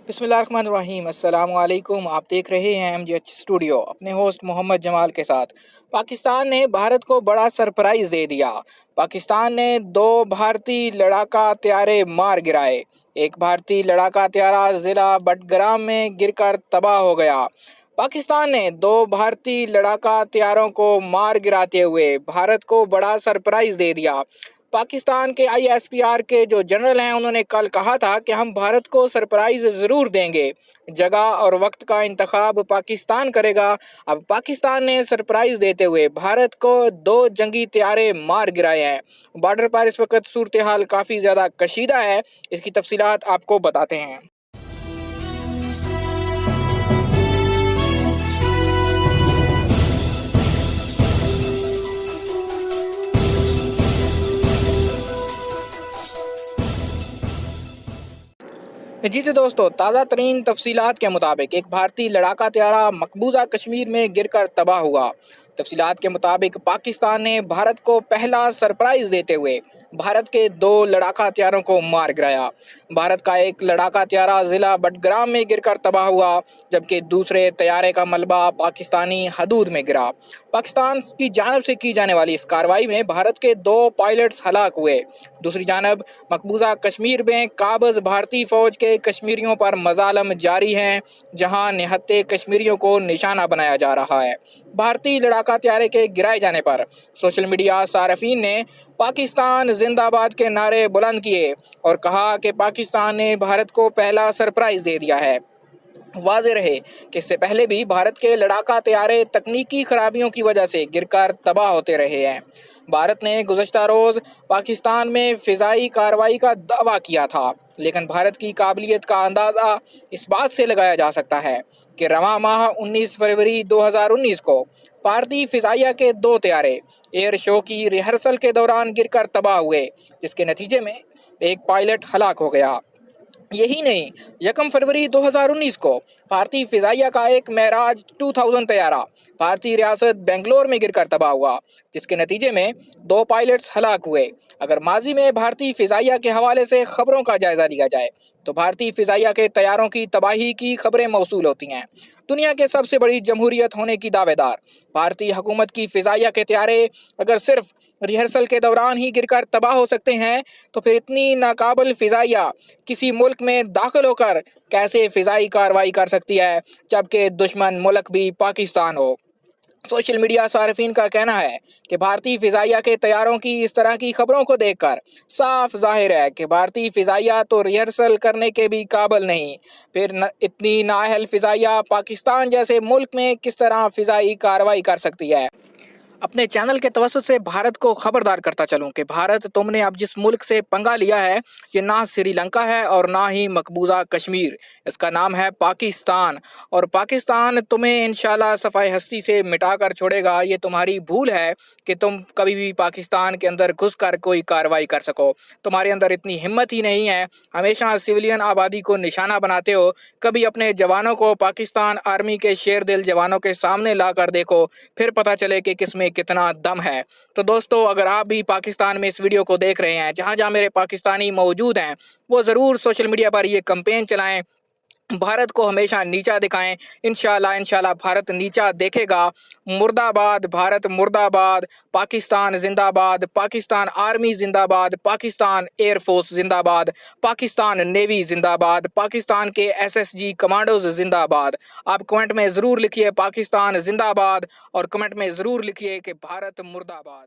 بسم اللہ الرحمن الرحیم۔ السلام علیکم، آپ دیکھ رہے ہیں MGH اسٹوڈیو اپنے ہوسٹ محمد جمال کے ساتھ۔ پاکستان نے بھارت کو بڑا سرپرائز دے دیا۔ پاکستان نے 2 بھارتی لڑاکا طیارے مار گرائے۔ ایک بھارتی لڑاکا طیارہ ضلع بٹگرام میں گر کر تباہ ہو گیا۔ پاکستان نے 2 بھارتی لڑاکا طیاروں کو مار گراتے ہوئے بھارت کو بڑا سرپرائز دے دیا۔ پاکستان کے ISPR کے جو جنرل ہیں انہوں نے کل کہا تھا کہ ہم بھارت کو سرپرائز ضرور دیں گے، جگہ اور وقت کا انتخاب پاکستان کرے گا۔ اب پاکستان نے سرپرائز دیتے ہوئے بھارت کو 2 جنگی طیارے مار گرائے ہیں۔ بارڈر پر اس وقت صورتحال کافی زیادہ کشیدہ ہے، اس کی تفصیلات آپ کو بتاتے ہیں۔ جی تو دوستو، تازہ ترین تفصیلات کے مطابق ایک بھارتی لڑاکا طیارہ مقبوضہ کشمیر میں گر کر تباہ ہوا۔ تفصیلات کے مطابق پاکستان نے بھارت کو پہلا سرپرائز دیتے ہوئے بھارت کے 2 لڑاکا طیاروں کو مار گرایا۔ بھارت کا ایک لڑاکا طیارہ ضلع بٹگرام میں گر کر تباہ ہوا، جبکہ دوسرے طیارے کا ملبہ پاکستانی حدود میں گرا۔ پاکستان کی جانب سے کی جانے والی اس کارروائی میں بھارت کے 2 پائلٹس ہلاک ہوئے۔ دوسری جانب مقبوضہ کشمیر میں قابض بھارتی فوج کے کشمیریوں پر مظالم جاری ہیں، جہاں نہتے کشمیریوں کو نشانہ بنایا جا رہا ہے۔ بھارتی لڑاکا طیارے کے گرائے جانے پر سوشل میڈیا صارفین نے پاکستان زندہ باد کے نعرے بلند کیے اور کہا کہ پاکستان نے بھارت کو پہلا سرپرائز دے دیا ہے۔ واضح رہے کہ اس سے پہلے بھی بھارت کے لڑاکا طیارے تکنیکی خرابیوں کی وجہ سے گر کر تباہ ہوتے رہے ہیں۔ بھارت نے گزشتہ روز پاکستان میں فضائی کارروائی کا دعویٰ کیا تھا، لیکن بھارت کی قابلیت کا اندازہ اس بات سے لگایا جا سکتا ہے کہ رواں ماہ 19 فروری 2019 کو بھارتی فضائیہ کے 2 طیارے ایئر شو کی ریہرسل کے دوران گر کر تباہ ہوئے، جس کے نتیجے میں ایک پائلٹ ہلاک ہو گیا۔ یہی نہیں، 1 فروری 2019 کو بھارتی فضائیہ کا ایک معراج 2000 طیارہ بھارتی ریاست بنگلور میں گر کر تباہ ہوا، جس کے نتیجے میں 2 پائلٹس ہلاک ہوئے۔ اگر ماضی میں بھارتی فضائیہ کے حوالے سے خبروں کا جائزہ لیا جائے تو بھارتی فضائیہ کے طیاروں کی تباہی کی خبریں موصول ہوتی ہیں۔ دنیا کے سب سے بڑی جمہوریت ہونے کی دعوے دار بھارتی حکومت کی فضائیہ کے طیارے اگر صرف ریہرسل کے دوران ہی گر کر تباہ ہو سکتے ہیں تو پھر اتنی ناقابل فضائیہ کسی ملک میں داخل ہو کر کیسے فضائی کارروائی کر سکتی ہے، جبکہ دشمن ملک بھی پاکستان ہو۔ سوشل میڈیا صارفین کا کہنا ہے کہ بھارتی فضائیہ کے طیاروں کی اس طرح کی خبروں کو دیکھ کر صاف ظاہر ہے کہ بھارتی فضائیہ تو ریہرسل کرنے کے بھی قابل نہیں، پھر اتنی نااہل فضائیہ پاکستان جیسے ملک میں کس طرح فضائی کارروائی کر سکتی ہے۔ اپنے چینل کے توسط سے بھارت کو خبردار کرتا چلوں کہ بھارت، تم نے اب جس ملک سے پنگا لیا ہے یہ نہ سری لنکا ہے اور نہ ہی مقبوضہ کشمیر، اس کا نام ہے پاکستان، اور پاکستان تمہیں انشاءاللہ صفحہ ہستی سے مٹا کر چھوڑے گا۔ یہ تمہاری بھول ہے کہ تم کبھی بھی پاکستان کے اندر گھس کر کوئی کارروائی کر سکو، تمہارے اندر اتنی ہمت ہی نہیں ہے، ہمیشہ سویلین آبادی کو نشانہ بناتے ہو۔ کبھی اپنے جوانوں کو پاکستان آرمی کے شیر دل جوانوں کے سامنے لا کر دیکھو، پھر پتہ چلے کہ کس میں کتنا دم ہے۔ تو دوستو، اگر آپ بھی پاکستان میں اس ویڈیو کو دیکھ رہے ہیں، جہاں جہاں میرے پاکستانی موجود ہیں، وہ ضرور سوشل میڈیا پر یہ کمپین چلائیں، بھارت کو ہمیشہ نیچا دکھائیں۔ انشاءاللہ بھارت نیچا دیکھے گا۔ مرد آباد بھارت، مرد آباد، پاکستان زندہ باد، پاکستان آرمی زندہ باد، پاکستان ایئر فورس زندہ باد، پاکستان نیوی زندہ باد، پاکستان کے SSG کمانڈوز زندہ باد۔ آپ کمنٹ میں ضرور لکھیے پاکستان زندہ باد، اور کمنٹ میں ضرور لکھیے کہ بھارت مرد آباد۔